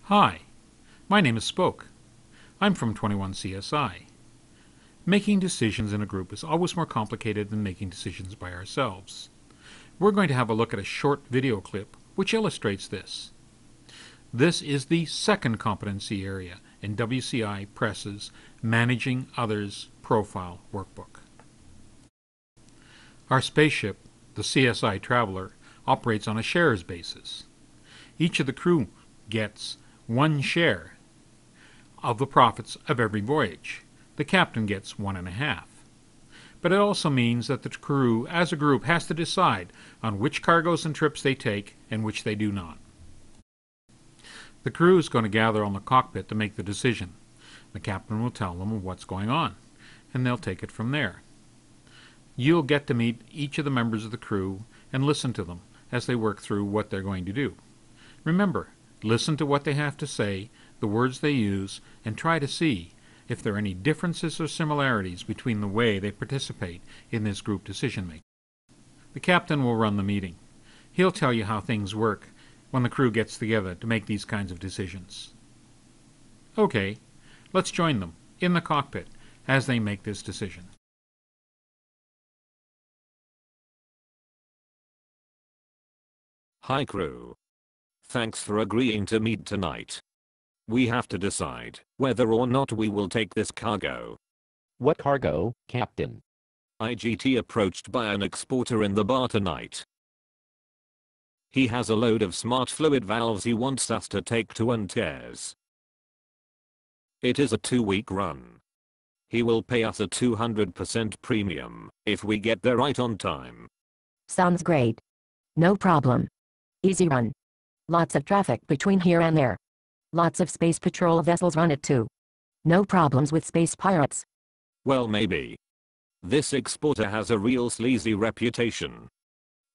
Hi, my name is Spoke. I'm from 21CSI. Making decisions in a group is always more complicated than making decisions by ourselves. We're going to have a look at a short video clip which illustrates this. This is the second competency area in WCI Press's Managing Others Profile Workbook. Our spaceship, the CSI Traveler, operates on a shares basis. Each of the crew gets one share of the profits of every voyage. The captain gets 1.5. But it also means that the crew, as a group, has to decide on which cargoes and trips they take and which they do not. The crew is going to gather on the cockpit to make the decision. The captain will tell them what's going on, and they'll take it from there. You'll get to meet each of the members of the crew and listen to them as they work through what they're going to do. Remember, listen to what they have to say, the words they use, and try to see if there are any differences or similarities between the way they participate in this group decision-making. The captain will run the meeting. He'll tell you how things work when the crew gets together to make these kinds of decisions. Okay, let's join them in the cockpit as they make this decision. Hi crew. Thanks for agreeing to meet tonight. We have to decide whether or not we will take this cargo. What cargo, Captain? IGT approached by an exporter in the bar tonight. He has a load of smart fluid valves he wants us to take to Antares. It is a 2-week run. He will pay us a 200% premium if we get there right on time. Sounds great. No problem. Easy run. Lots of traffic between here and there. Lots of space patrol vessels run it too. No problems with space pirates. Well, maybe. This exporter has a real sleazy reputation.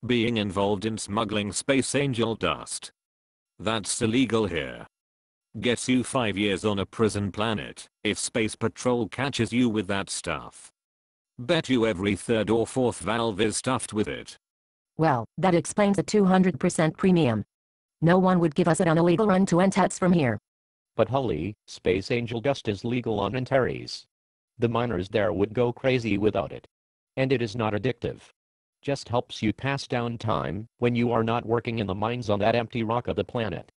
Being involved in smuggling space angel dust. That's illegal here. Gets you 5 years on a prison planet if space patrol catches you with that stuff. Bet you every third or fourth valve is stuffed with it. Well, that explains the 200% premium. No one would give us an illegal run to Antares from here. But holy, space angel dust is legal on Antares. The miners there would go crazy without it. And it is not addictive. Just helps you pass down time when you are not working in the mines on that empty rock of the planet.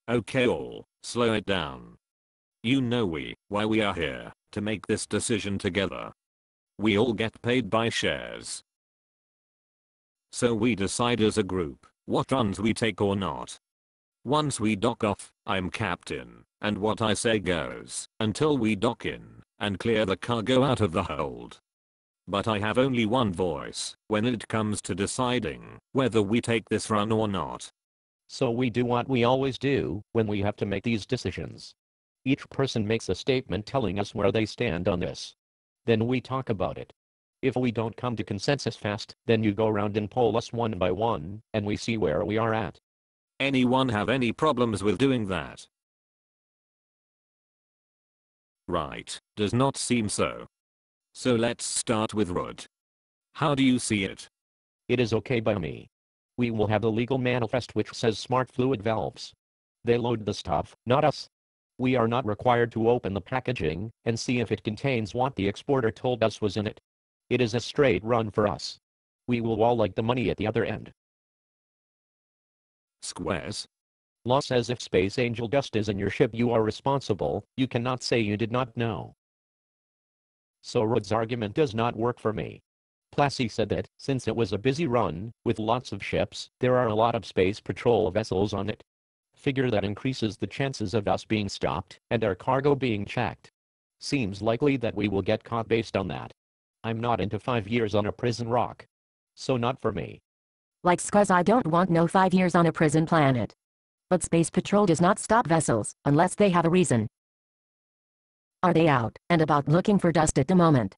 Okay all, slow it down. You know why we are here, to make this decision together. We all get paid by shares. So we decide as a group what runs we take or not. Once we dock off, I'm captain, and what I say goes until we dock in and clear the cargo out of the hold. But I have only one voice when it comes to deciding whether we take this run or not. So we do what we always do when we have to make these decisions. Each person makes a statement telling us where they stand on this. Then we talk about it. If we don't come to consensus fast, then you go around and poll us one by one, and we see where we are at. Anyone have any problems with doing that? Right, does not seem so. So let's start with Rud. How do you see it? It is okay by me. We will have the legal manifest which says smart fluid valves. They load the stuff, not us. We are not required to open the packaging and see if it contains what the exporter told us was in it. It is a straight run for us. We will all like the money at the other end. Squares? Law says if space angel dust is in your ship you are responsible, you cannot say you did not know. So Rud's argument does not work for me. Plassey said that, since it was a busy run, with lots of ships, there are a lot of space patrol vessels on it. Figure that increases the chances of us being stopped, and our cargo being checked. Seems likely that we will get caught based on that. I'm not into 5 years on a prison rock. So not for me. Like Scuzz, I don't want no 5 years on a prison planet. But space patrol does not stop vessels, unless they have a reason. Are they out and about looking for dust at the moment?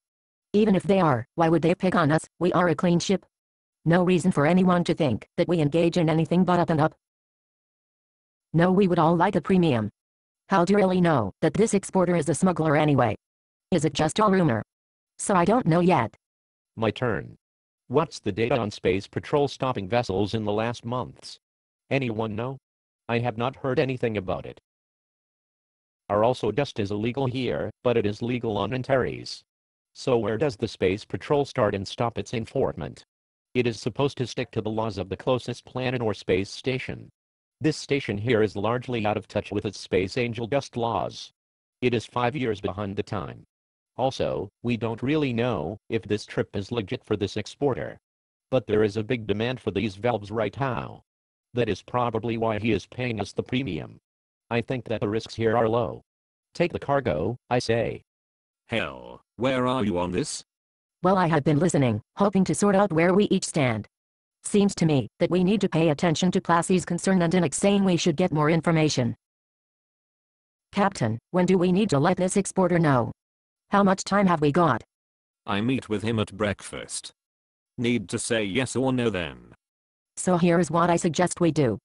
Even if they are, why would they pick on us? We are a clean ship. No reason for anyone to think that we engage in anything but up and up. No, we would all like a premium. How do you really know that this exporter is a smuggler anyway? Is it just all rumor? So I don't know yet. My turn. What's the data on space patrol stopping vessels in the last months? Anyone know? I have not heard anything about it. are also just as illegal here, but it is legal on Antares. So where does the Space Patrol start and stop its enforcement? It is supposed to stick to the laws of the closest planet or space station. This station here is largely out of touch with its Space Angel Dust laws. It is 5 years behind the time. Also, we don't really know if this trip is legit for this exporter. But there is a big demand for these valves right now. That is probably why he is paying us the premium. I think that the risks here are low. Take the cargo, I say. Hell, where are you on this? Well, I have been listening, hoping to sort out where we each stand. Seems to me that we need to pay attention to Plassy's concern and Innick saying we should get more information. Captain, when do we need to let this exporter know? How much time have we got? I meet with him at breakfast. Need to say yes or no then. So here's what I suggest we do.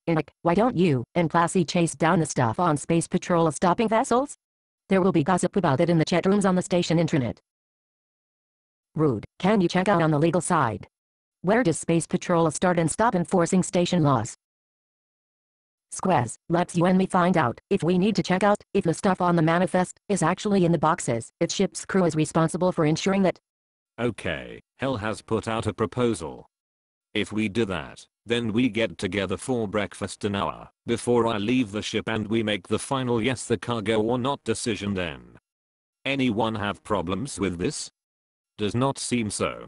Innick, why don't you and Plassy chase down the stuff on Space Patrol stopping vessels? There will be gossip about it in the chat rooms on the station intranet. Rude, can you check out on the legal side? Where does Space Patrol start and stop enforcing station laws? Squaz, let's you and me find out if we need to check out if the stuff on the manifest is actually in the boxes. Its ship's crew is responsible for ensuring that. Okay, Hell has put out a proposal. If we do that, then we get together for breakfast an hour before I leave the ship and we make the final yes the cargo or not decision then. Anyone have problems with this? Does not seem so.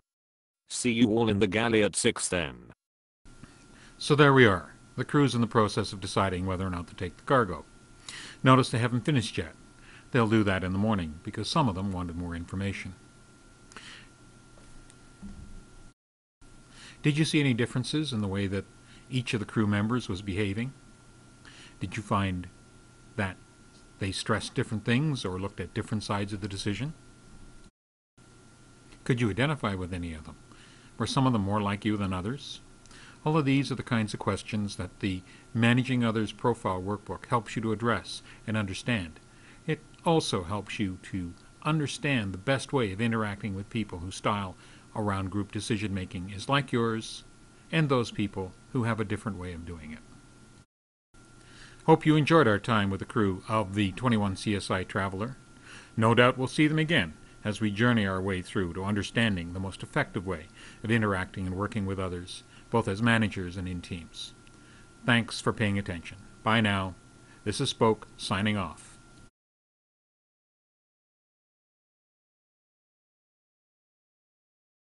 See you all in the galley at 6 then. So there we are. The crew's in the process of deciding whether or not to take the cargo. Notice they haven't finished yet. They'll do that in the morning because some of them wanted more information. Did you see any differences in the way that each of the crew members was behaving? Did you find that they stressed different things or looked at different sides of the decision? Could you identify with any of them? Were some of them more like you than others? All of these are the kinds of questions that the Managing Others Profile Workbook helps you to address and understand. It also helps you to understand the best way of interacting with people whose style around group decision-making is like yours, and those people who have a different way of doing it. Hope you enjoyed our time with the crew of the 21 CSI Traveler. No doubt we'll see them again as we journey our way through to understanding the most effective way of interacting and working with others, both as managers and in teams. Thanks for paying attention. Bye now. This is Spoke, signing off.